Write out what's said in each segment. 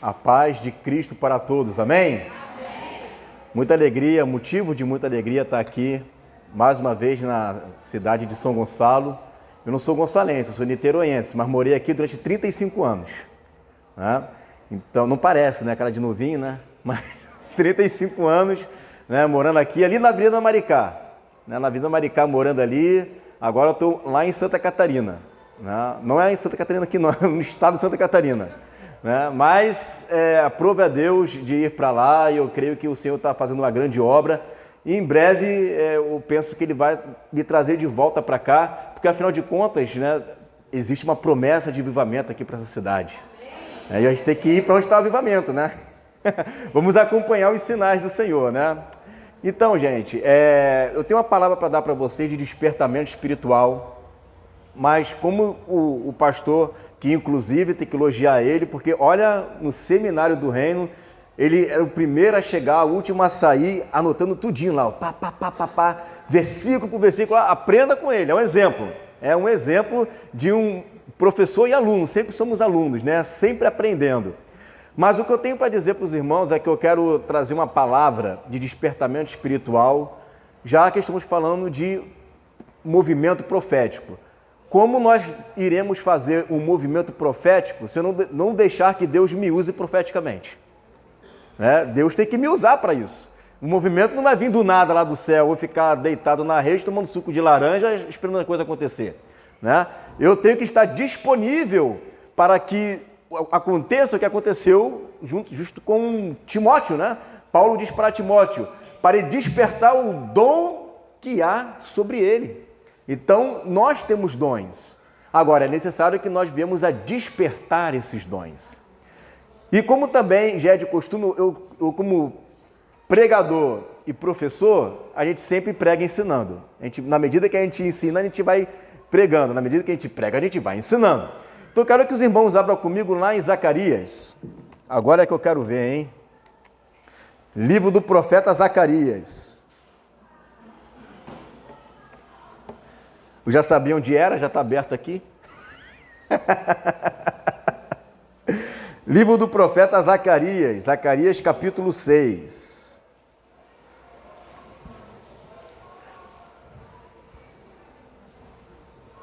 A paz de Cristo para todos, amém? Amém. Muita alegria, motivo de muita alegria estar aqui, mais uma vez na cidade de São Gonçalo. Eu não sou gonçalense, eu sou niteroense, mas morei aqui durante 35 anos. Né? Então, não parece, né? Cara de novinho, né? Mas 35 anos, né? Morando aqui, ali na Avenida Maricá. Né? Na Avenida Maricá, morando ali. Agora eu estou lá em Santa Catarina. Né? Não é em Santa Catarina aqui, não, é no estado de Santa Catarina. Né? Mas aprove a Deus de ir para lá e eu creio que o Senhor está fazendo uma grande obra e em breve eu penso que Ele vai me trazer de volta para cá, porque afinal de contas, né, existe uma promessa de avivamento aqui para essa cidade. E a gente tem que ir para onde está o avivamento, né? Vamos acompanhar os sinais do Senhor, né? Então, gente, eu tenho uma palavra para dar para vocês de despertamento espiritual, mas como o pastor, que inclusive tem que elogiar ele, porque olha, no seminário do reino, ele era o primeiro a chegar, o último a sair, anotando tudinho lá, versículo por versículo, aprenda com ele, é um exemplo de um professor e aluno, sempre somos alunos, né? Sempre aprendendo. Mas o que eu tenho para dizer para os irmãos é que eu quero trazer uma palavra de despertamento espiritual, já que estamos falando de movimento profético. Como nós iremos fazer um movimento profético se eu não deixar que Deus me use profeticamente? Né? Deus tem que me usar para isso. O movimento não vai vir do nada lá do céu, eu vou ficar deitado na rede tomando suco de laranja esperando a coisa acontecer. Né? Eu tenho que estar disponível para que aconteça o que aconteceu justo com Timóteo. Né? Paulo diz para Timóteo, para ele despertar o dom que há sobre ele. Então, nós temos dons. Agora, é necessário que nós venhamos a despertar esses dons. E como também já é de costume, eu como pregador e professor, a gente sempre prega ensinando. Na medida que a gente ensina, a gente vai pregando. Na medida que a gente prega, a gente vai ensinando. Então, eu quero que os irmãos abram comigo lá em Zacarias. Agora é que eu quero ver, hein? Livro do profeta Zacarias. Eu já sabia onde era, já está aberto aqui. Livro do profeta Zacarias, Zacarias capítulo 6.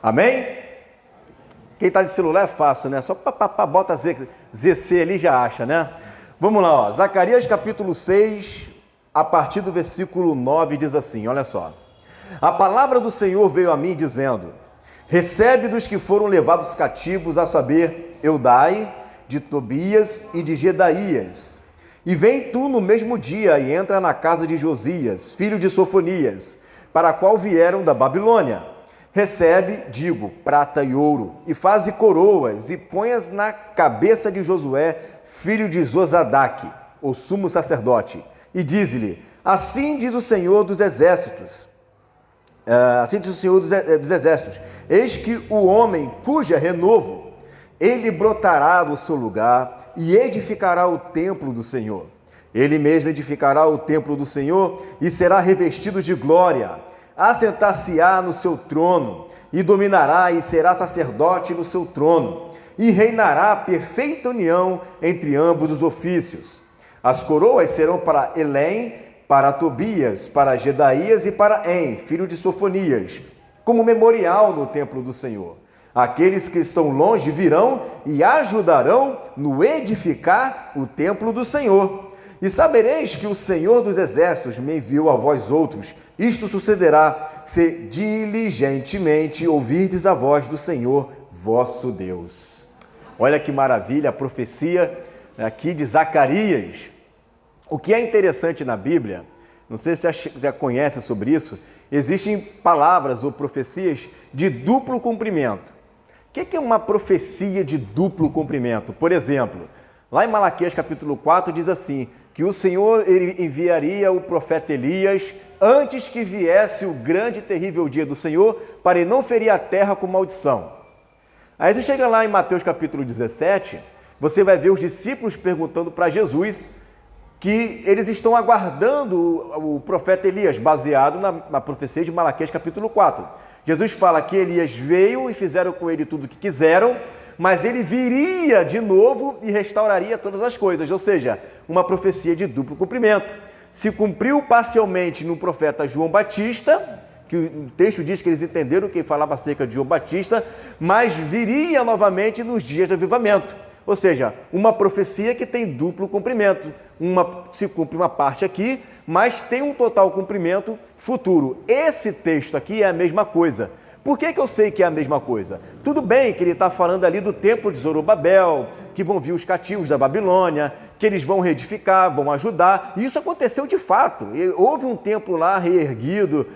Amém? Quem está de celular é fácil, né? Só bota ZC ali já acha, né? Vamos lá, ó. Zacarias capítulo 6, a partir do versículo 9, diz assim, olha só. A palavra do Senhor veio a mim dizendo, recebe dos que foram levados cativos, a saber, Eudai, de Tobias e de Gedaías. E vem tu no mesmo dia e entra na casa de Josias, filho de Sofonias, para a qual vieram da Babilônia. Recebe, digo, prata e ouro, e faze coroas, e põe-as na cabeça de Josué, filho de Zosadaque, o sumo sacerdote. E diz-lhe, assim diz o Senhor dos Exércitos, assim diz o Senhor dos Exércitos, eis que o homem cuja renovo, ele brotará do seu lugar e edificará o templo do Senhor. Ele mesmo edificará o templo do Senhor e será revestido de glória. Assentar-se-á no seu trono e dominará e será sacerdote no seu trono e reinará perfeita união entre ambos os ofícios. As coroas serão para Elém, para Tobias, para Gedaías e para En, filho de Sofonias, como memorial no templo do Senhor. Aqueles que estão longe virão e ajudarão no edificar o templo do Senhor. E sabereis que o Senhor dos Exércitos me enviou a vós outros. Isto sucederá se diligentemente ouvirdes a voz do Senhor vosso Deus. Olha que maravilha a profecia aqui de Zacarias. O que é interessante na Bíblia, não sei se você já conhece sobre isso, existem palavras ou profecias de duplo cumprimento. O que é uma profecia de duplo cumprimento? Por exemplo, lá em Malaquias capítulo 4 diz assim, que o Senhor enviaria o profeta Elias antes que viesse o grande e terrível dia do Senhor, para ele não ferir a terra com maldição. Aí você chega lá em Mateus capítulo 17, você vai ver os discípulos perguntando para Jesus, que eles estão aguardando o profeta Elias, baseado na profecia de Malaquias capítulo 4. Jesus fala que Elias veio e fizeram com ele tudo o que quiseram, mas ele viria de novo e restauraria todas as coisas, ou seja, uma profecia de duplo cumprimento. Se cumpriu parcialmente no profeta João Batista, que o texto diz que eles entenderam o que falava acerca de João Batista, mas viria novamente nos dias do avivamento. Ou seja, uma profecia que tem duplo cumprimento. Se cumpre uma parte aqui, mas tem um total cumprimento futuro. Esse texto aqui é a mesma coisa. Por que eu sei que é a mesma coisa? Tudo bem que ele está falando ali do templo de Zorobabel, que vão vir os cativos da Babilônia, que eles vão reedificar, vão ajudar. E isso aconteceu de fato. Houve um templo lá reerguido,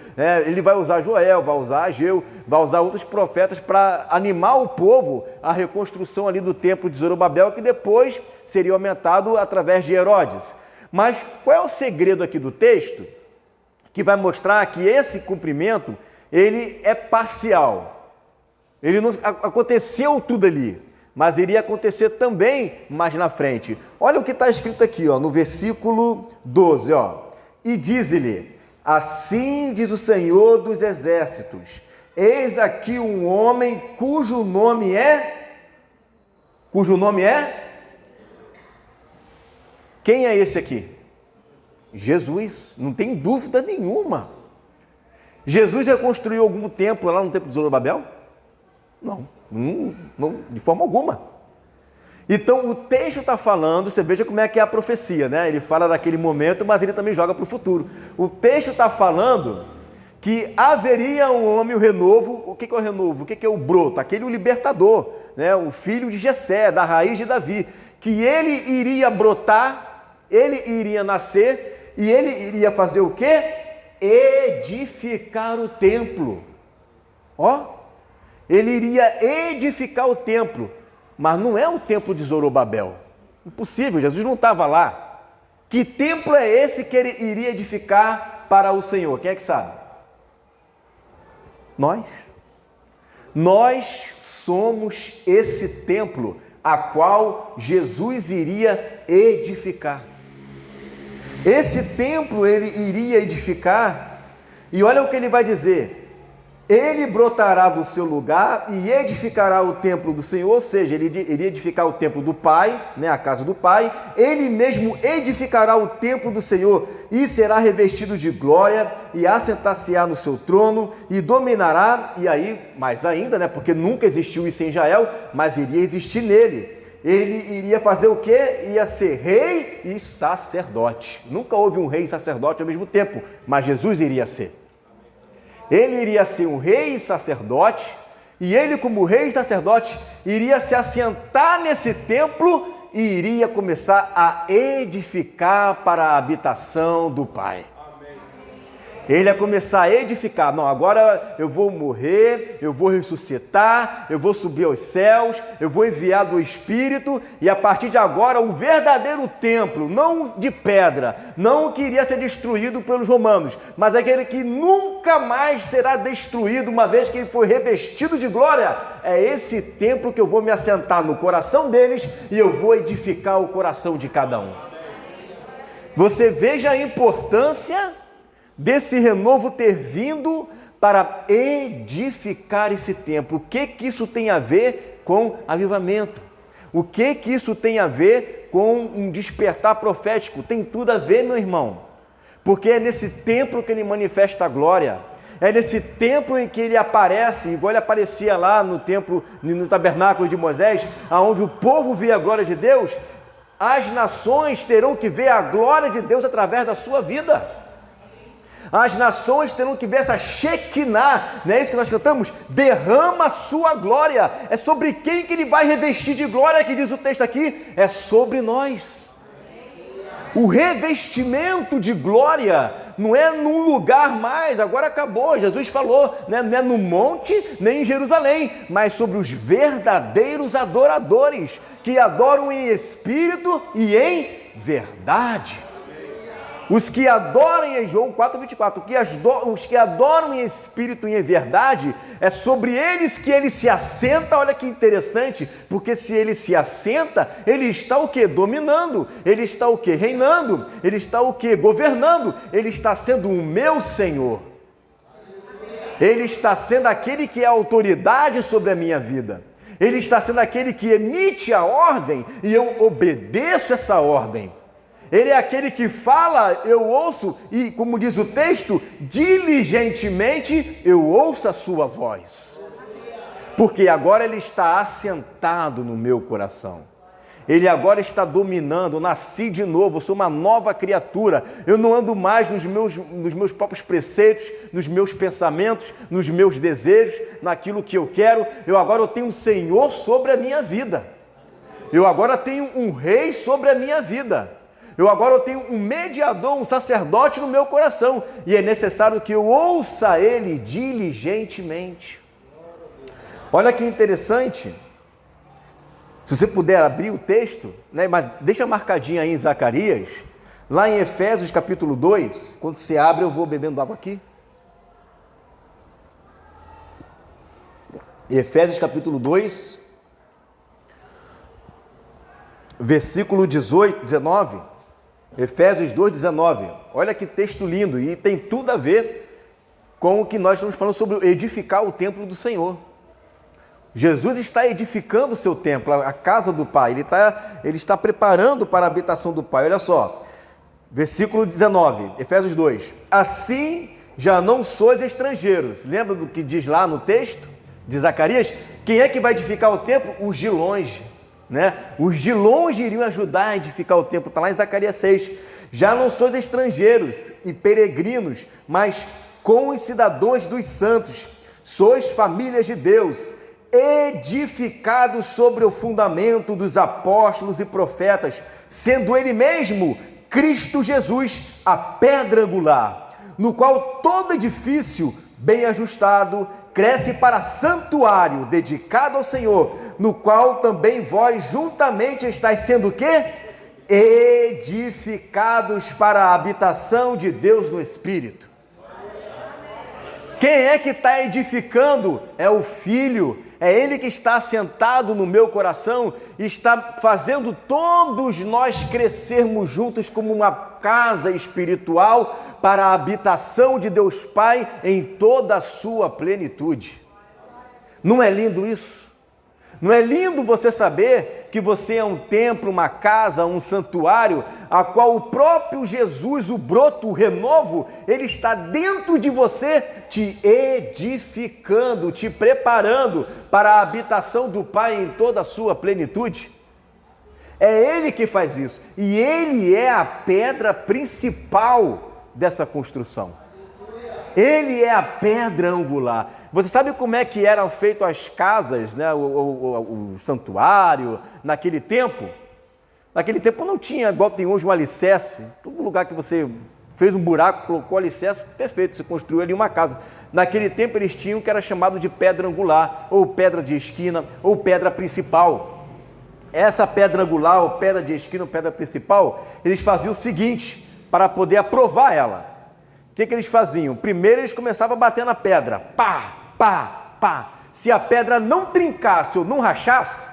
ele vai usar Joel, vai usar Ageu, vai usar outros profetas para animar o povo à reconstrução ali do templo de Zorobabel, que depois seria aumentado através de Herodes. Mas qual é o segredo aqui do texto? Que vai mostrar que esse cumprimento ele é parcial. Ele não aconteceu tudo ali, mas iria acontecer também mais na frente. Olha o que está escrito aqui, no versículo 12. E diz-lhe, assim diz o Senhor dos Exércitos, eis aqui um homem cujo nome é... Quem é esse aqui? Jesus, não tem dúvida nenhuma. Jesus reconstruiu algum templo lá no templo de Zorobabel? Não, de forma alguma. Então o texto está falando, você veja como é que é a profecia, né? Ele fala daquele momento, mas ele também joga para o futuro. O texto está falando que haveria um homem, o renovo. O que é o renovo? O que é o broto? Aquele o libertador, né? O filho de Jessé, da raiz de Davi, que ele iria brotar, ele iria nascer e ele iria fazer o quê? Edificar o templo. Ele iria edificar o templo, mas não é o templo de Zorobabel. Impossível, Jesus não estava lá. Que templo é esse que ele iria edificar para o Senhor? Quem é que sabe? Nós somos esse templo a qual Jesus iria edificar. Esse templo ele iria edificar, e olha o que ele vai dizer, ele brotará do seu lugar e edificará o templo do Senhor, ou seja, ele iria edificar o templo do Pai, né, a casa do Pai, ele mesmo edificará o templo do Senhor e será revestido de glória e assentar-se-á no seu trono e dominará, e aí, mais ainda, né, porque nunca existiu isso em Israel, mas iria existir nele. Ele iria fazer o quê? Ia ser rei e sacerdote. Nunca houve um rei e sacerdote ao mesmo tempo, mas Jesus iria ser. Ele iria ser um rei e sacerdote, e ele, como rei e sacerdote, iria se assentar nesse templo e iria começar a edificar para a habitação do Pai. Ele ia começar a edificar. Não, agora eu vou morrer, eu vou ressuscitar, eu vou subir aos céus, eu vou enviar do Espírito, e a partir de agora o verdadeiro templo, não de pedra, não o que iria ser destruído pelos romanos, mas aquele que nunca mais será destruído uma vez que ele foi revestido de glória, é esse templo que eu vou me assentar no coração deles e eu vou edificar o coração de cada um. Você veja a importância desse renovo ter vindo para edificar esse templo. O que isso tem a ver com avivamento? O que isso tem a ver com um despertar profético? Tem tudo a ver, meu irmão, porque é nesse templo que ele manifesta a glória, é nesse templo em que ele aparece, igual ele aparecia lá no templo, no tabernáculo de Moisés, onde o povo via a glória de Deus. As nações terão que ver a glória de Deus através da sua vida. As nações terão que ver essa Shekinah, não é isso que nós cantamos? Derrama a sua glória. É sobre quem que ele vai revestir de glória, que diz o texto aqui? É sobre nós. O revestimento de glória não é num lugar mais, agora acabou, Jesus falou, né? Não é no monte nem em Jerusalém, mas sobre os verdadeiros adoradores, que adoram em espírito e em verdade. Os que adoram em João 4,24, os que adoram em espírito e em verdade, é sobre eles que ele se assenta. Olha que interessante, porque se ele se assenta, ele está o quê? Dominando, ele está o quê? Reinando, ele está o quê? Governando, ele está sendo o meu Senhor. Ele está sendo aquele que é a autoridade sobre a minha vida. Ele está sendo aquele que emite a ordem e eu obedeço essa ordem. Ele é aquele que fala, eu ouço e, como diz o texto, diligentemente eu ouço a sua voz. Porque agora ele está assentado no meu coração. Ele agora está dominando, eu nasci de novo, eu sou uma nova criatura. Eu não ando mais nos meus próprios preceitos, nos meus pensamentos, nos meus desejos, naquilo que eu quero. Eu tenho um Senhor sobre a minha vida. Eu agora tenho um rei sobre a minha vida. Eu tenho um mediador, um sacerdote no meu coração. E é necessário que eu ouça ele diligentemente. Olha que interessante. Se você puder abrir o texto, né, mas deixa marcadinho aí em Zacarias, lá em Efésios capítulo 2, quando você abre, eu vou bebendo água aqui. Efésios capítulo 2, versículo 19. Efésios 2, 19. Olha que texto lindo, e tem tudo a ver com o que nós estamos falando sobre edificar o templo do Senhor. Jesus está edificando o seu templo, a casa do Pai. Ele está preparando para a habitação do Pai. Olha só, versículo 19, Efésios 2. Assim já não sois estrangeiros. Lembra do que diz lá no texto de Zacarias? Quem é que vai edificar o templo? Os de longe, né? Os de longe iriam ajudar a edificar o templo. Está lá em Zacarias 6. Já não sois estrangeiros e peregrinos, mas concidadãos dos santos. Sois famílias de Deus, edificados sobre o fundamento dos apóstolos e profetas, sendo ele mesmo, Cristo Jesus, a pedra angular, no qual todo edifício bem ajustado cresce para santuário dedicado ao Senhor, no qual também vós juntamente estáis sendo o quê? Edificados para a habitação de Deus no Espírito. Quem é que está edificando? É o Filho. É Ele que está sentado no meu coração e está fazendo todos nós crescermos juntos como uma casa espiritual para a habitação de Deus Pai em toda a sua plenitude. Não é lindo isso? Não é lindo você saber que você é um templo, uma casa, um santuário, a qual o próprio Jesus, o broto, o renovo, ele está dentro de você, te edificando, te preparando para a habitação do Pai em toda a sua plenitude? É Ele que faz isso, e Ele é a pedra principal dessa construção. Ele é a pedra angular. Você sabe como é que eram feitas as casas, né? o santuário, naquele tempo? Naquele tempo não tinha, igual tem hoje, um alicerce. Todo lugar que você fez um buraco, colocou alicerce, perfeito, você construiu ali uma casa. Naquele tempo eles tinham o que era chamado de pedra angular, ou pedra de esquina, ou pedra principal. Essa pedra angular, ou pedra de esquina, ou pedra principal, eles faziam o seguinte, para poder aprovar ela. O que eles faziam? Primeiro eles começavam a bater na pedra, pá, pá, pá. Se a pedra não trincasse ou não rachasse,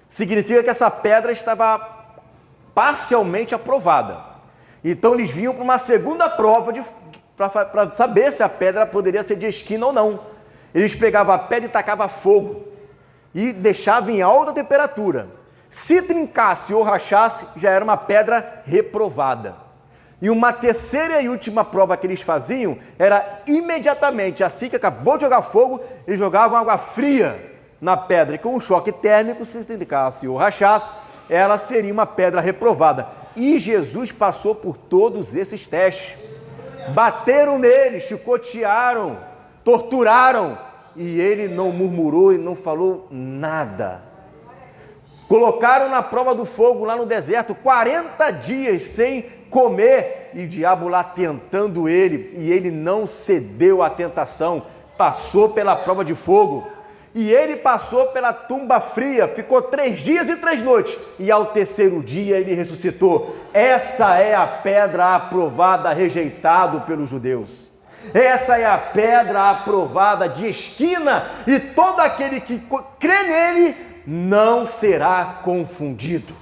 significa que essa pedra estava parcialmente aprovada. Então eles vinham para uma segunda prova para saber se a pedra poderia ser de esquina ou não. Eles pegavam a pedra e tacavam fogo e deixavam em alta temperatura. Se trincasse ou rachasse, já era uma pedra reprovada. E uma terceira e última prova que eles faziam era imediatamente, assim que acabou de jogar fogo, eles jogavam água fria na pedra. E com um choque térmico, se trincasse ou rachasse, ela seria uma pedra reprovada. E Jesus passou por todos esses testes. Bateram nele, chicotearam, torturaram, e ele não murmurou e não falou nada. Colocaram na prova do fogo lá no deserto, 40 dias sem comer, e o diabo lá tentando ele, e ele não cedeu à tentação, passou pela prova de fogo, e ele passou pela tumba fria, ficou 3 dias e 3 noites, e ao terceiro dia ele ressuscitou. Essa é a pedra aprovada, rejeitado pelos judeus. Essa é a pedra aprovada de esquina, e todo aquele que crê nele não será confundido.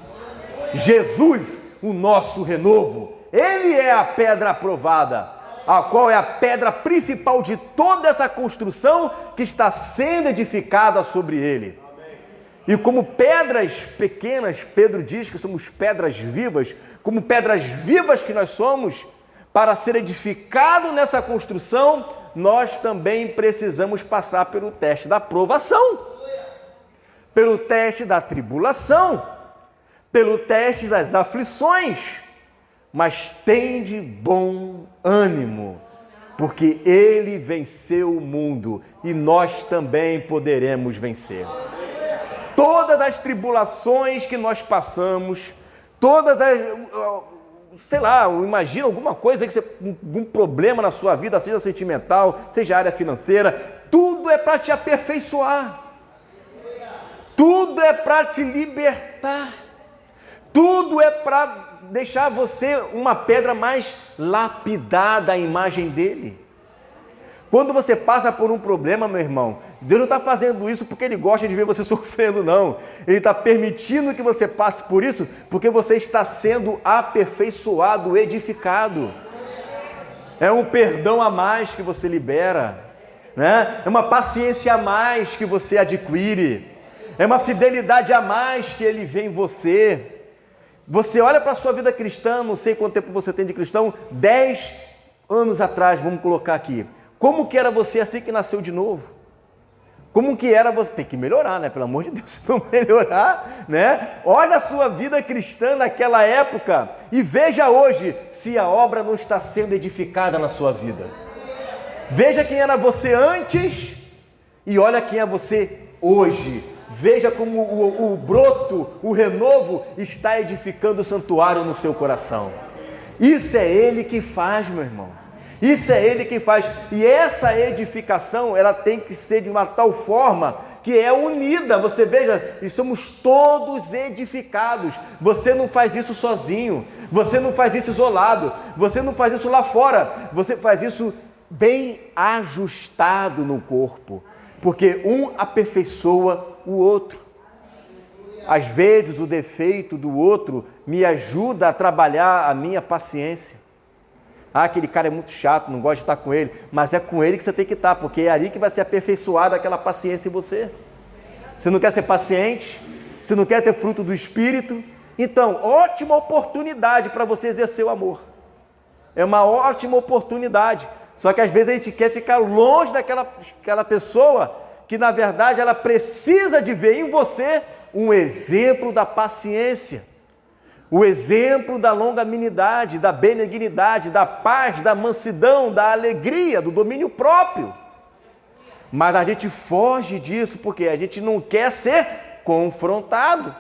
Jesus, o nosso renovo, Ele é a pedra aprovada, a qual é a pedra principal de toda essa construção que está sendo edificada sobre Ele. E como pedras pequenas, Pedro diz que somos pedras vivas, como pedras vivas que nós somos, para ser edificado nessa construção, nós também precisamos passar pelo teste da provação, pelo teste da tribulação, pelo teste das aflições. Mas tende bom ânimo, porque Ele venceu o mundo e nós também poderemos vencer. Todas as tribulações que nós passamos, todas as, sei lá, imagina alguma coisa, algum problema na sua vida, seja sentimental, seja área financeira, tudo é para te aperfeiçoar, tudo é para te libertar, tudo é para deixar você uma pedra mais lapidada à imagem dele. Quando você passa por um problema, meu irmão, Deus não está fazendo isso porque Ele gosta de ver você sofrendo, não. Ele está permitindo que você passe por isso porque você está sendo aperfeiçoado, edificado. É um perdão a mais que você libera, né? É uma paciência a mais que você adquire, é uma fidelidade a mais que Ele vê em você. Você olha para a sua vida cristã, não sei quanto tempo você tem de cristão, 10 anos atrás, vamos colocar aqui. Como que era você assim que nasceu de novo? Como que era você? Tem que melhorar, né? Pelo amor de Deus, se não melhorar, né? Olha a sua vida cristã naquela época e veja hoje se a obra não está sendo edificada na sua vida. Veja quem era você antes e olha quem é você hoje. Veja como o broto, o renovo está edificando o santuário no seu coração. Isso é Ele que faz, meu irmão. Isso é Ele que faz. E essa edificação, ela tem que ser de uma tal forma que é unida. Você veja, e somos todos edificados. Você não faz isso sozinho. Você não faz isso isolado. Você não faz isso lá fora. Você faz isso bem ajustado no corpo. Porque um aperfeiçoa o outro. Às vezes o defeito do outro me ajuda a trabalhar a minha paciência. Ah, aquele cara é muito chato, não gosto de estar com ele, mas é com ele que você tem que estar, porque é ali que vai ser aperfeiçoada aquela paciência em você. Você não quer ser paciente? Você não quer ter fruto do Espírito? Então, ótima oportunidade para você exercer o amor. É uma ótima oportunidade. Só que às vezes a gente quer ficar longe daquela pessoa que na verdade ela precisa de ver em você um exemplo da paciência, o exemplo da longanimidade, da benignidade, da paz, da mansidão, da alegria, do domínio próprio. Mas a gente foge disso porque a gente não quer ser confrontado,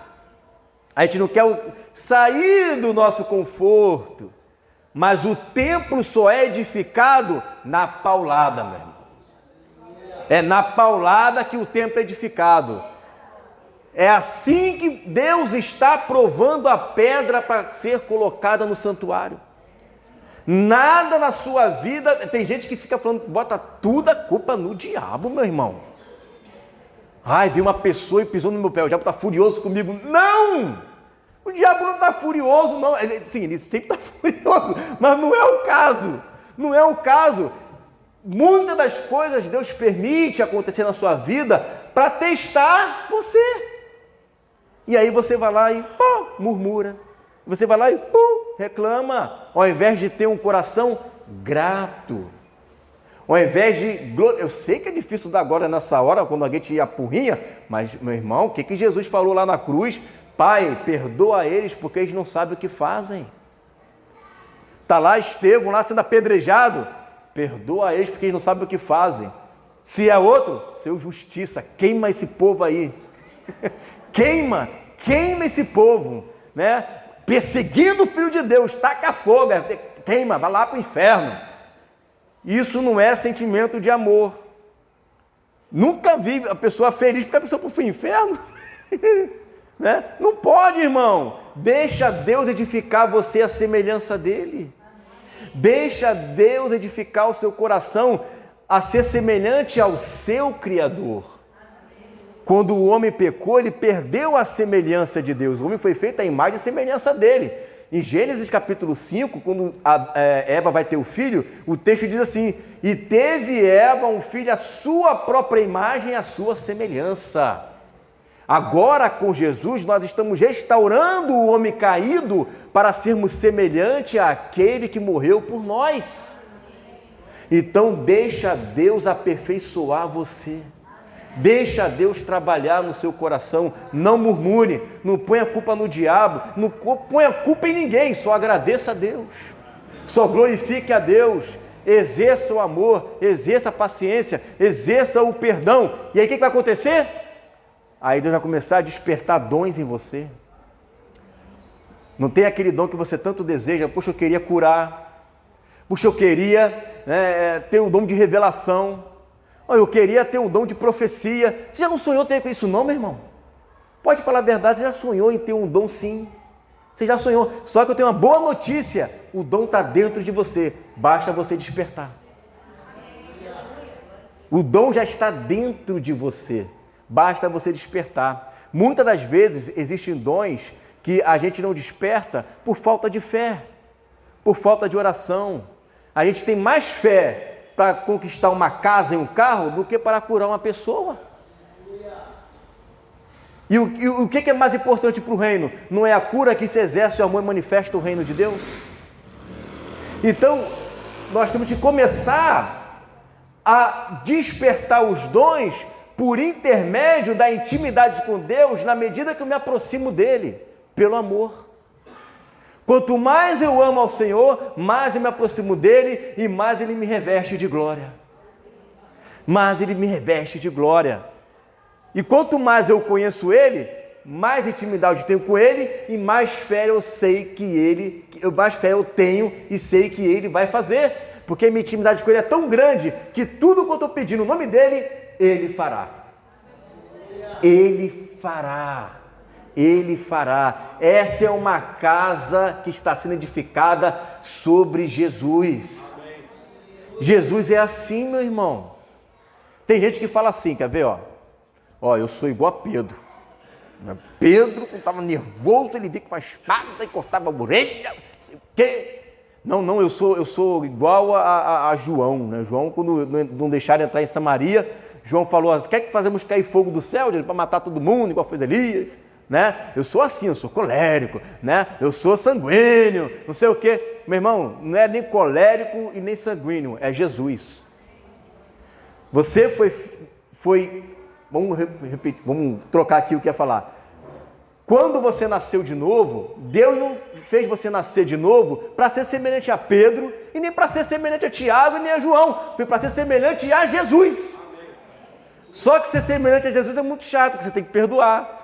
a gente não quer sair do nosso conforto, mas o templo só é edificado na paulada, meu irmão. É na paulada que o templo é edificado. É assim que Deus está provando a pedra para ser colocada no santuário. Nada na sua vida, tem gente que fica falando, bota tudo a culpa no diabo, meu irmão. Ai, vi uma pessoa e pisou no meu pé, o diabo está furioso comigo. Não! O diabo não está furioso, não. Sim, ele sempre está furioso, mas não é o caso. Não é o caso. Muitas das coisas Deus permite acontecer na sua vida para testar você. E aí você vai lá e murmura. Você vai lá e reclama. Ao invés de ter um coração grato. Ao invés de... Eu sei que é difícil dar glória nessa hora, quando alguém te apurrinha, mas, meu irmão, o que Jesus falou lá na cruz? Pai, perdoa eles porque eles não sabem o que fazem. Está lá Estevão, lá sendo apedrejado. Perdoa eles porque eles não sabem o que fazem. Se é outro, seu justiça, queima esse povo aí. queima esse povo, né? Perseguindo o Filho de Deus, taca fogo, queima, vai lá para o inferno. Isso não é sentimento de amor. Nunca vi a pessoa feliz porque a pessoa foi para o inferno. Né? Não pode, irmão. Deixa Deus edificar você à semelhança dele. Deixa Deus edificar o seu coração a ser semelhante ao seu Criador. Quando o homem pecou, ele perdeu a semelhança de Deus. O homem foi feito à imagem e semelhança dele. Em Gênesis capítulo 5, quando Eva vai ter o filho, o texto diz assim, e teve Eva um filho à sua própria imagem e à sua semelhança. Agora, com Jesus, nós estamos restaurando o homem caído para sermos semelhante àquele que morreu por nós. Então, deixa Deus aperfeiçoar você. Deixa Deus trabalhar no seu coração. Não murmure, não ponha a culpa no diabo, não ponha a culpa em ninguém, só agradeça a Deus. Só glorifique a Deus. Exerça o amor, exerça a paciência, exerça o perdão. E aí o que vai acontecer? Aí Deus vai começar a despertar dons em você. Não tem aquele dom que você tanto deseja. Poxa, eu queria curar. Puxa, eu queria ter o dom de revelação. Eu queria ter o dom de profecia. Você já não sonhou ter isso não, meu irmão? Pode falar a verdade, você já sonhou em ter um dom sim. Você já sonhou. Só que eu tenho uma boa notícia. O dom está dentro de você. Basta você despertar. O dom já está dentro de você. Basta você despertar. Muitas das vezes existem dons que a gente não desperta por falta de fé, por falta de oração. A gente tem mais fé para conquistar uma casa e um carro do que para curar uma pessoa. E o que é mais importante para o reino? Não é a cura que se exerce o amor e manifesta o reino de Deus? Então, nós temos que começar a despertar os dons por intermédio da intimidade com Deus, na medida que eu me aproximo dele, pelo amor. Quanto mais eu amo ao Senhor, mais eu me aproximo dele e mais ele me reveste de glória. Mais ele me reveste de glória. E quanto mais eu conheço ele, mais intimidade eu tenho com ele e mais fé eu tenho e sei que ele vai fazer. Porque a minha intimidade com ele é tão grande que tudo que eu estou pedindo no nome dele, ele fará. Ele fará. Ele fará. Essa é uma casa que está sendo edificada sobre Jesus. Jesus é assim, meu irmão. Tem gente que fala assim, quer ver, ó, eu sou igual a Pedro. Pedro, quando estava nervoso, ele vinha com uma espada e cortava a orelha, não sei o quê. Não, eu sou igual a João, né? João, quando não deixaram entrar em Samaria, João falou, quer que fazemos cair fogo do céu para matar todo mundo, igual fez Elias? Né? Eu sou assim, eu sou colérico, né? Eu sou sanguíneo, não sei o quê. Meu irmão, não é nem colérico e nem sanguíneo, é Jesus. Você foi vamos repetir, vamos trocar aqui o que ia falar. Quando você nasceu de novo, Deus não fez você nascer de novo para ser semelhante a Pedro e nem para ser semelhante a Tiago e nem a João, foi para ser semelhante a Jesus. Só que ser semelhante a Jesus é muito chato, porque você tem que perdoar.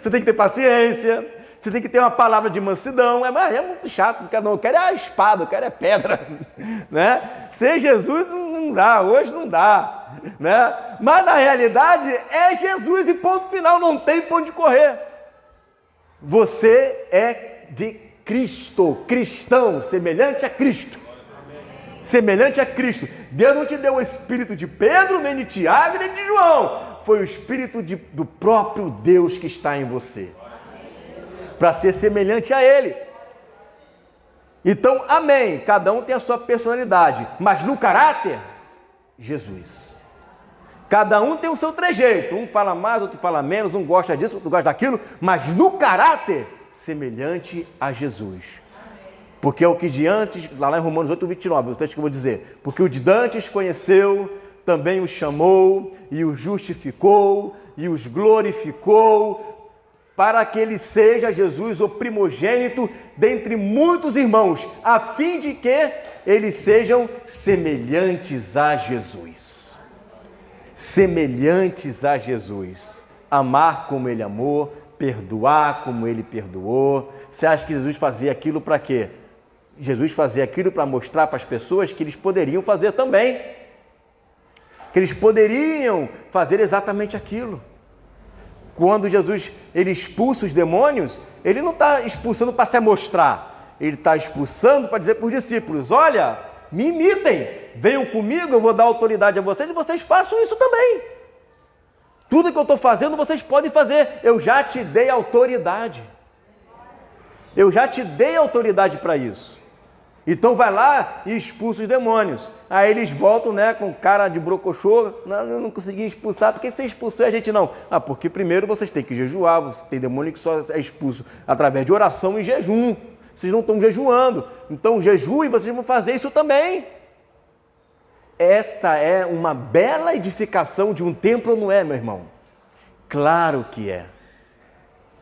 Você tem que ter paciência, você tem que ter uma palavra de mansidão, é muito chato, eu quero a espada, eu quero a pedra, né? Ser Jesus não dá, hoje não dá, né? Mas na realidade é Jesus e ponto final, não tem pra onde correr. Você é de Cristo, cristão, semelhante a Cristo. Semelhante a Cristo. Deus não te deu o espírito de Pedro, nem de Tiago, nem de João. Foi o espírito do próprio Deus que está em você. Para ser semelhante a Ele. Então, amém. Cada um tem a sua personalidade. Mas no caráter, Jesus. Cada um tem o seu trejeito. Um fala mais, outro fala menos. Um gosta disso, outro gosta daquilo. Mas no caráter, semelhante a Jesus. Porque é o que de antes, lá em Romanos 8, 29, o texto que eu vou dizer. Porque o de dantes conheceu, também os chamou, e os justificou, e os glorificou, para que ele seja, Jesus, o primogênito dentre muitos irmãos, a fim de que eles sejam semelhantes a Jesus. Semelhantes a Jesus. Amar como ele amou, perdoar como ele perdoou. Você acha que Jesus fazia aquilo para quê? Jesus fazia aquilo para mostrar para as pessoas que eles poderiam fazer também. Que eles poderiam fazer exatamente aquilo. Quando Jesus ele expulsa os demônios, ele não está expulsando para se amostrar. Ele está expulsando para dizer para os discípulos, olha, me imitem, venham comigo, eu vou dar autoridade a vocês e vocês façam isso também. Tudo que eu estou fazendo vocês podem fazer, eu já te dei autoridade. Eu já te dei autoridade para isso. Então vai lá e expulsa os demônios. Aí eles voltam, né, com cara de brocochô. Não, eu não consegui expulsar. Por que você expulsou e a gente não? Ah, porque primeiro vocês têm que jejuar. Você tem demônio que só é expulso através de oração e jejum. Vocês não estão jejuando. Então jejue e vocês vão fazer isso também. Esta é uma bela edificação de um templo, não é, meu irmão? Claro que é.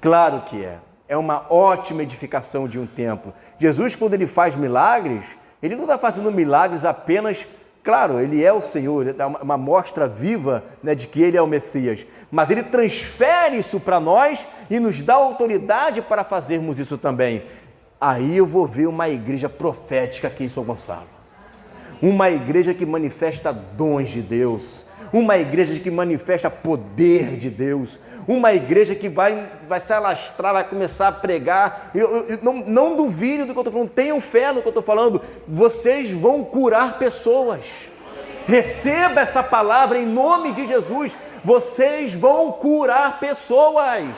Claro que é. É uma ótima edificação de um templo. Jesus, quando ele faz milagres, ele não está fazendo milagres apenas, claro, ele é o Senhor, ele dá uma mostra viva, né, de que ele é o Messias, mas ele transfere isso para nós e nos dá autoridade para fazermos isso também. Aí eu vou ver uma igreja profética aqui em São Gonçalo. Uma igreja que manifesta dons de Deus, uma igreja que manifesta poder de Deus, uma igreja que vai se alastrar, vai começar a pregar. Eu não duvide do que eu estou falando, tenham fé no que eu estou falando, vocês vão curar pessoas. Receba essa palavra em nome de Jesus, vocês vão curar pessoas.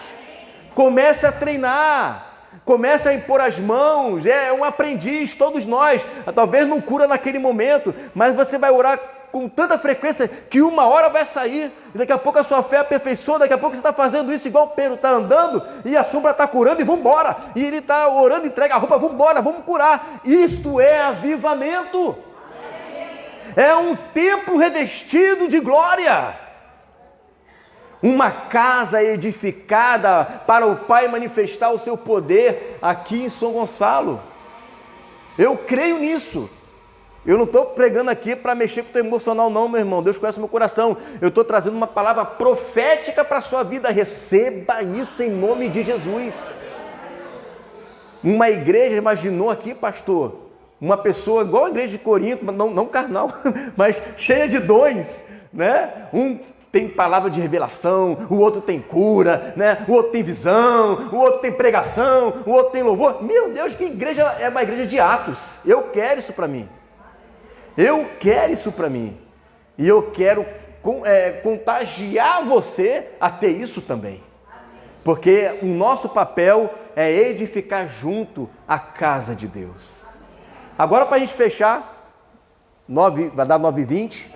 Comece a treinar. Comece a impor as mãos, é um aprendiz, todos nós, talvez não cura naquele momento, mas você vai orar com tanta frequência que uma hora vai sair, e daqui a pouco a sua fé aperfeiçoa, daqui a pouco você está fazendo isso igual o Pedro está andando, e a sombra está curando, e vamos embora, e ele está orando, entrega a roupa, vamos embora, vamos curar. Isto é avivamento, é um templo revestido de glória. Uma casa edificada para o Pai manifestar o seu poder aqui em São Gonçalo. Eu creio nisso. Eu não estou pregando aqui para mexer com o teu emocional não, meu irmão. Deus conhece o meu coração. Eu estou trazendo uma palavra profética para a sua vida. Receba isso em nome de Jesus. Uma igreja, imaginou aqui, pastor, uma pessoa igual a igreja de Corinto, não carnal, mas cheia de dons, né? Tem palavra de revelação, o outro tem cura, né? O outro tem visão, o outro tem pregação, o outro tem louvor. Meu Deus, que igreja, é uma igreja de Atos. Eu quero isso para mim. Eu quero isso para mim. E eu quero contagiar você a ter isso também. Porque o nosso papel é edificar junto a casa de Deus. Agora, para a gente fechar, vai dar 9h20,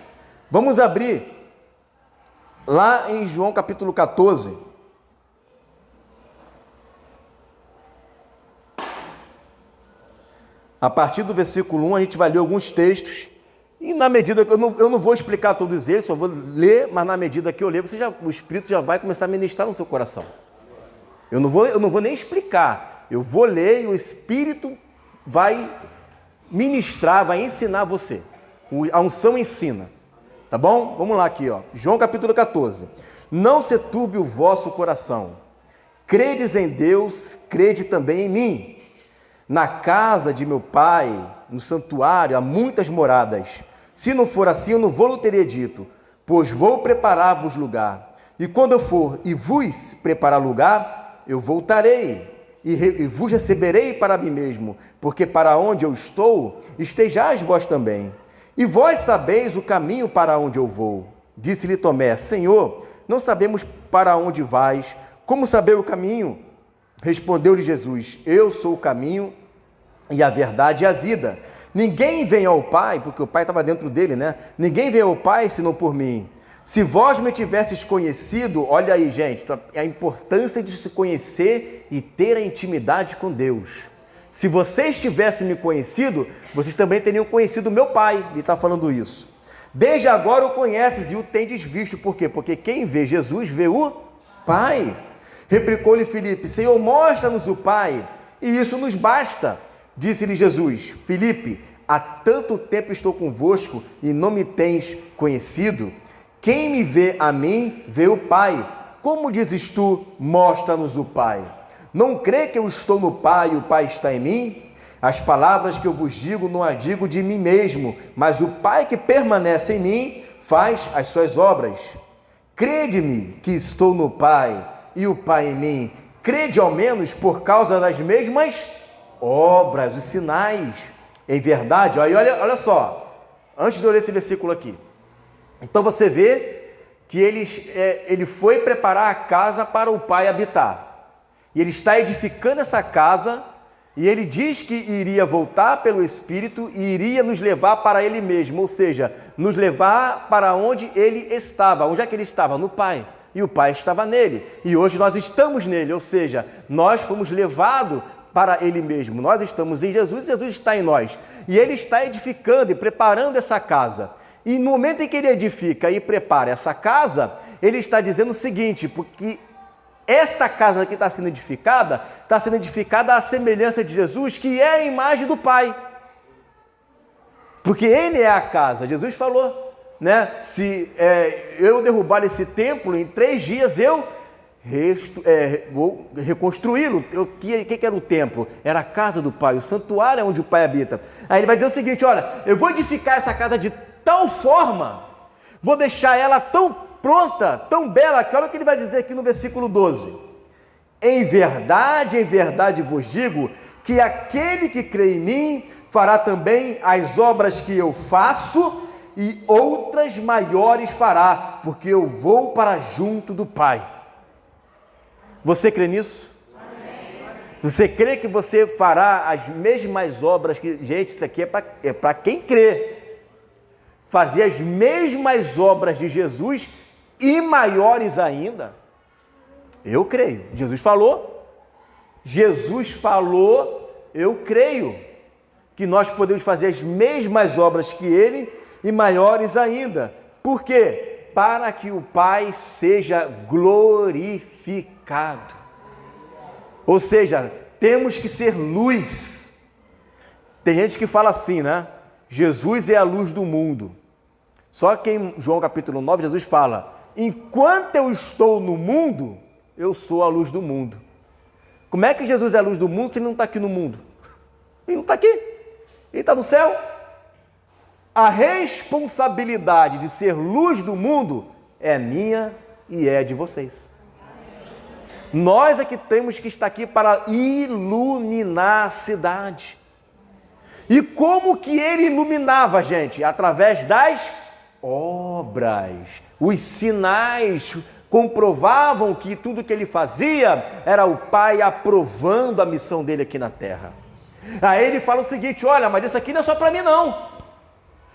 vamos abrir lá em João capítulo 14, a partir do versículo 1, a gente vai ler alguns textos, e na medida que eu não vou explicar todos eles, só vou ler, mas na medida que eu ler, o Espírito já vai começar a ministrar no seu coração. Eu não vou nem explicar, eu vou ler e o Espírito vai ministrar, vai ensinar você. A unção ensina. Tá bom? Vamos lá aqui, ó. João capítulo 14. Não se turbe o vosso coração. Credes em Deus, crede também em mim. Na casa de meu Pai, no santuário, há muitas moradas. Se não for assim, eu não vou teria dito, pois vou preparar-vos lugar. E quando eu for e vos preparar lugar, eu voltarei e vos receberei para mim mesmo, porque para onde eu estou, estejais vós também. E vós sabeis o caminho para onde eu vou. Disse-lhe Tomé, Senhor, não sabemos para onde vais, como saber o caminho? Respondeu-lhe Jesus, eu sou o caminho e a verdade e a vida. Ninguém vem ao Pai, porque o Pai estava dentro dele, né? Ninguém vem ao Pai senão por mim. Se vós me tivesses conhecido, olha aí, gente, a importância de se conhecer e ter a intimidade com Deus. Se vocês tivessem me conhecido, vocês também teriam conhecido meu Pai. Ele está falando isso. Desde agora o conheces e o tendes visto. Por quê? Porque quem vê Jesus vê o Pai. Replicou-lhe Filipe, Senhor, mostra-nos o Pai, e isso nos basta. Disse-lhe Jesus, Filipe, há tanto tempo estou convosco e não me tens conhecido? Quem me vê a mim, vê o Pai. Como dizes tu, mostra-nos o Pai? Não crê que eu estou no Pai e o Pai está em mim? As palavras que eu vos digo, não as digo de mim mesmo, mas o Pai que permanece em mim faz as suas obras. Crede-me que estou no Pai e o Pai em mim. Crede ao menos por causa das mesmas obras, os sinais. Em verdade, olha só, antes de eu ler esse versículo aqui. Então você vê que ele foi preparar a casa para o Pai habitar. E ele está edificando essa casa E ele diz que iria voltar pelo Espírito e iria nos levar para ele mesmo, ou seja, nos levar para onde ele estava. Onde é que ele estava? No Pai. E o Pai estava nele. E hoje nós estamos nele, ou seja, nós fomos levados para ele mesmo. Nós estamos em Jesus e Jesus está em nós. E ele está edificando e preparando essa casa. E no momento em que ele edifica e prepara essa casa, ele está dizendo o seguinte, porque esta casa que está sendo edificada à semelhança de Jesus, que é a imagem do Pai. Porque ele é a casa. Jesus falou, né? Se eu derrubar esse templo, em 3 dias eu vou reconstruí-lo. O que era o templo? Era a casa do Pai, o santuário onde o Pai habita. Aí ele vai dizer o seguinte, olha, eu vou edificar essa casa de tal forma, vou deixar ela tão pronta, tão bela, que olha o que ele vai dizer aqui no versículo 12. Em verdade vos digo, que aquele que crê em mim, fará também as obras que eu faço, e outras maiores fará, porque eu vou para junto do Pai. Você crê nisso? Amém. Você crê que você fará as mesmas obras que... Gente, isso aqui é para quem crê. Fazer as mesmas obras de Jesus e maiores ainda. Eu creio. Jesus falou, eu creio que nós podemos fazer as mesmas obras que ele e maiores ainda. Por quê? Para que o Pai seja glorificado. Ou seja, temos que ser luz. Tem gente que fala assim, né? Jesus é a luz do mundo. Só que em João capítulo 9, Jesus fala, enquanto eu estou no mundo, eu sou a luz do mundo. Como é que Jesus é a luz do mundo se ele não está aqui no mundo? Ele não está aqui, ele está no céu. A responsabilidade de ser luz do mundo é minha e é de vocês. Nós é que temos que estar aqui para iluminar a cidade. E como que ele iluminava, gente? Através das obras. Os sinais comprovavam que tudo que ele fazia era o Pai aprovando a missão dele aqui na terra. Aí ele fala o seguinte, olha, mas isso aqui não é só para mim não.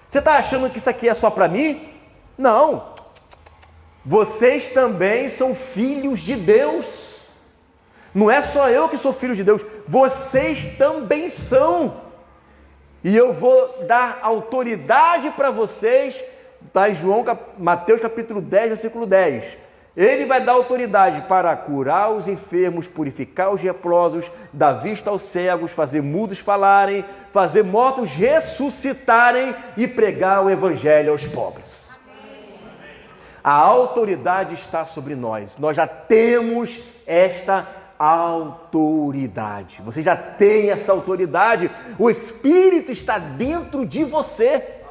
Você está achando que isso aqui é só para mim? Não. Vocês também são filhos de Deus. Não é só eu que sou filho de Deus, vocês também são. E eu vou dar autoridade para vocês, está em Mateus capítulo 10, versículo 10. Ele vai dar autoridade para curar os enfermos, purificar os leprosos, dar vista aos cegos, fazer mudos falarem, fazer mortos ressuscitarem e pregar o evangelho aos pobres. A autoridade está sobre nós. Nós já temos esta autoridade. Você já tem essa autoridade. O Espírito está dentro de você.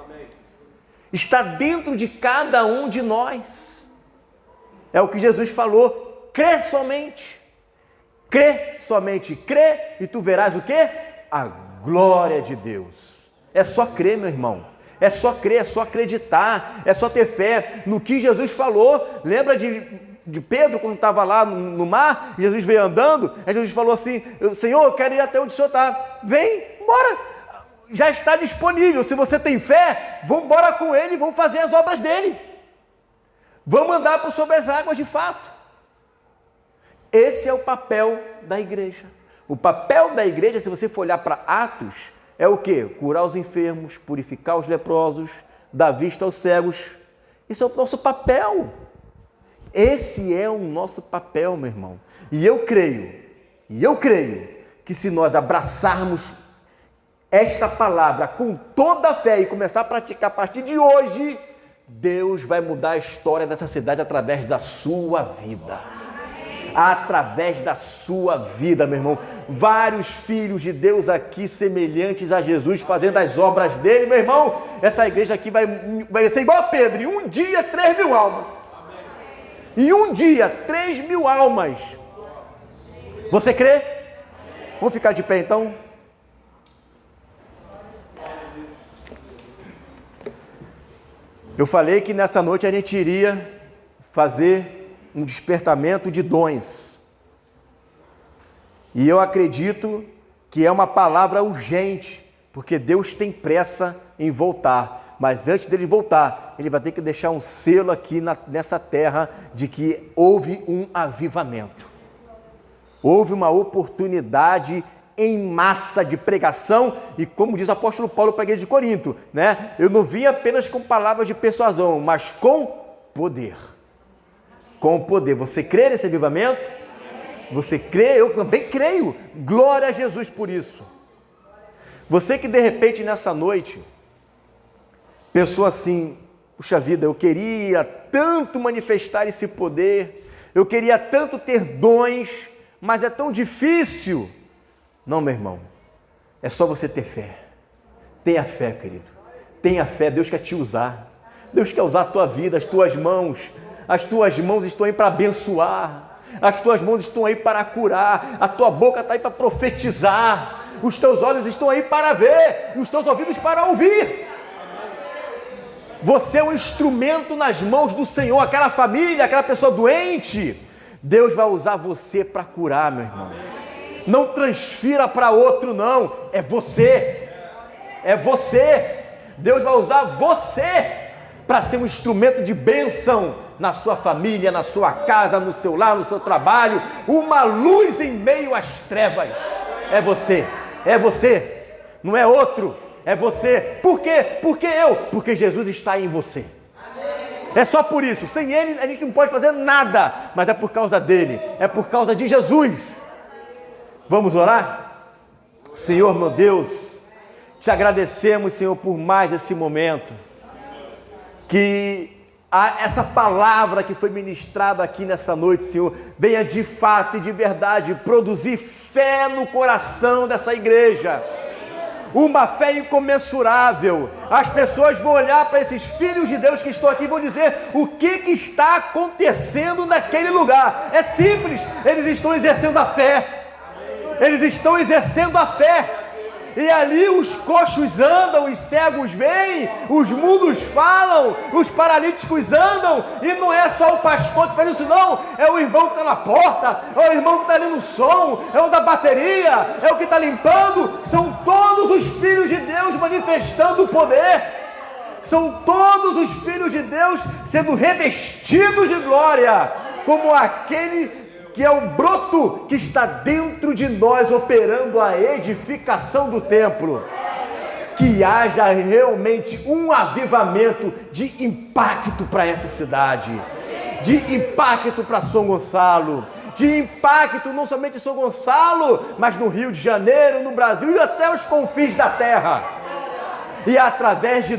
Está dentro de cada um de nós. É o que Jesus falou, crê somente, crê e tu verás o quê? A glória de Deus. É só crer, meu irmão, é só crer, é só acreditar, é só ter fé no que Jesus falou. Lembra de Pedro quando estava lá no mar, Jesus veio andando, aí Jesus falou assim, Senhor, eu quero ir até onde o Senhor está, vem, bora, já está disponível, se você tem fé, vamos embora com Ele, vamos fazer as obras dEle. Vamos andar por sobre as águas de fato. Esse é o papel da igreja. O papel da igreja, se você for olhar para Atos, é o quê? Curar os enfermos, purificar os leprosos, dar vista aos cegos. Isso é o nosso papel. Esse é o nosso papel, meu irmão. E eu creio que se nós abraçarmos esta palavra com toda a fé e começar a praticar a partir de hoje, Deus vai mudar a história dessa cidade através da sua vida. Através da sua vida, meu irmão. Vários filhos de Deus aqui, semelhantes a Jesus, fazendo as obras dele, meu irmão. Essa igreja aqui vai ser igual a Pedro. Em um dia, 3.000 almas. Em um dia, 3.000 almas. Você crê? Vamos ficar de pé então? Eu falei que nessa noite a gente iria fazer um despertamento de dons. E eu acredito que é uma palavra urgente, porque Deus tem pressa em voltar, mas antes dele voltar, ele vai ter que deixar um selo aqui nessa terra de que houve um avivamento, houve uma oportunidade em massa de pregação, e como diz o apóstolo Paulo para a igreja de Corinto, né? Eu não vim apenas com palavras de persuasão, mas com poder. Com poder. Você crê nesse avivamento? Você crê? Eu também creio. Glória a Jesus por isso. Você que de repente nessa noite pensou assim: puxa vida, eu queria tanto manifestar esse poder, eu queria tanto ter dons, mas é tão difícil. Não, meu irmão, é só você ter fé. Tenha fé, querido. Tenha fé, Deus quer te usar. Deus quer usar a tua vida, as tuas mãos. As tuas mãos estão aí para abençoar. As tuas mãos estão aí para curar. A tua boca está aí para profetizar. Os teus olhos estão aí para ver. E os teus ouvidos para ouvir. Você é um instrumento nas mãos do Senhor. Aquela família, aquela pessoa doente, Deus vai usar você para curar, meu irmão. Não transfira para outro, não. É você. É você. Deus vai usar você para ser um instrumento de bênção na sua família, na sua casa, no seu lar, no seu trabalho. Uma luz em meio às trevas. É você. É você. Não é outro. É você. Por quê? Porque eu. Porque Jesus está em você. É só por isso. Sem Ele a gente não pode fazer nada. Mas é por causa dEle. É por causa de Jesus. Vamos orar? Senhor, meu Deus, te agradecemos, Senhor, por mais esse momento, que essa palavra que foi ministrada aqui nessa noite, Senhor, venha de fato e de verdade produzir fé no coração dessa igreja, uma fé incomensurável. As pessoas vão olhar para esses filhos de Deus que estão aqui e vão dizer o que está acontecendo naquele lugar. É simples, eles estão exercendo a fé. Eles estão exercendo a fé, e ali os coxos andam, os cegos veem, os mudos falam, os paralíticos andam, e não é só o pastor que faz isso não, é o irmão que está na porta, é o irmão que está ali no som, é o da bateria, é o que está limpando, são todos os filhos de Deus manifestando o poder, são todos os filhos de Deus sendo revestidos de glória, como aquele que é o broto que está dentro de nós, operando a edificação do templo. Que haja realmente um avivamento de impacto para essa cidade, de impacto para São Gonçalo, de impacto não somente em São Gonçalo, mas no Rio de Janeiro, no Brasil e até os confins da terra. E é através de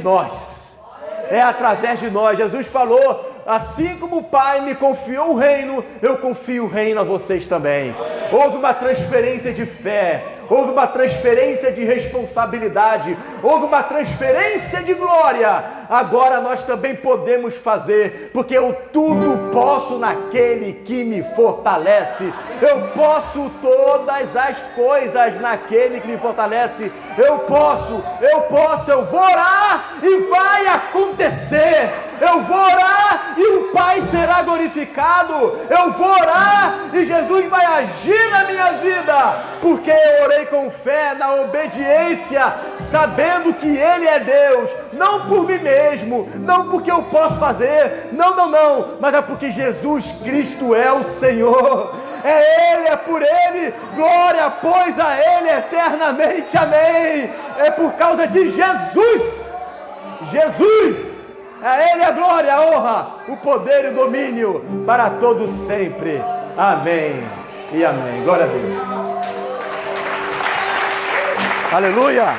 nós, Jesus falou: assim como o Pai me confiou o reino, eu confio o reino a vocês também. Houve uma transferência de fé, houve uma transferência de responsabilidade, houve uma transferência de glória. Agora nós também podemos fazer, porque eu tudo posso naquele que me fortalece. Eu posso todas as coisas naquele que me fortalece. Eu vou orar e vai acontecer. Eu vou orar e o Pai será glorificado. Eu vou orar e Jesus vai agir na minha vida, porque eu orei com fé, na obediência, sabendo que Ele é Deus, não por mim mesmo, não porque eu posso fazer, não, mas é porque Jesus Cristo é o Senhor. É Ele, é por Ele, glória, pois a Ele eternamente, amém. É por causa de Jesus. A Ele a glória, a honra, o poder e o domínio para todos sempre. Amém e amém. Glória a Deus. Aleluia.